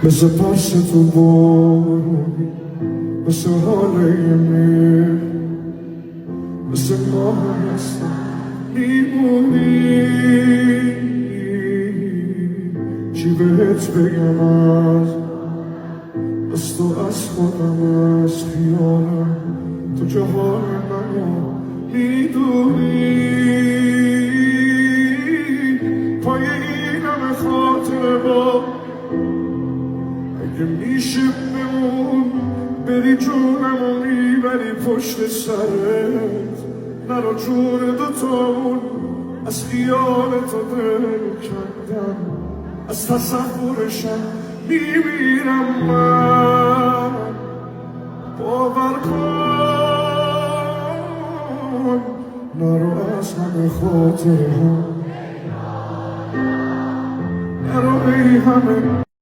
مثل پرس تو بارونی، مثل حاله میر، مثل ماه هستم میمونی. چی بهت بگم از تو، از خودم، از خیالم، تو که حال منو میدونی. پای این همه خاطره با اگه میشه بمون، بری جونمو میبری پشت سرت، نرو جون دوتامون. از خیالت دل کندم، از تصورشم میمیرم من. باور کن نرو از همه خاطره ها، نرو ای همه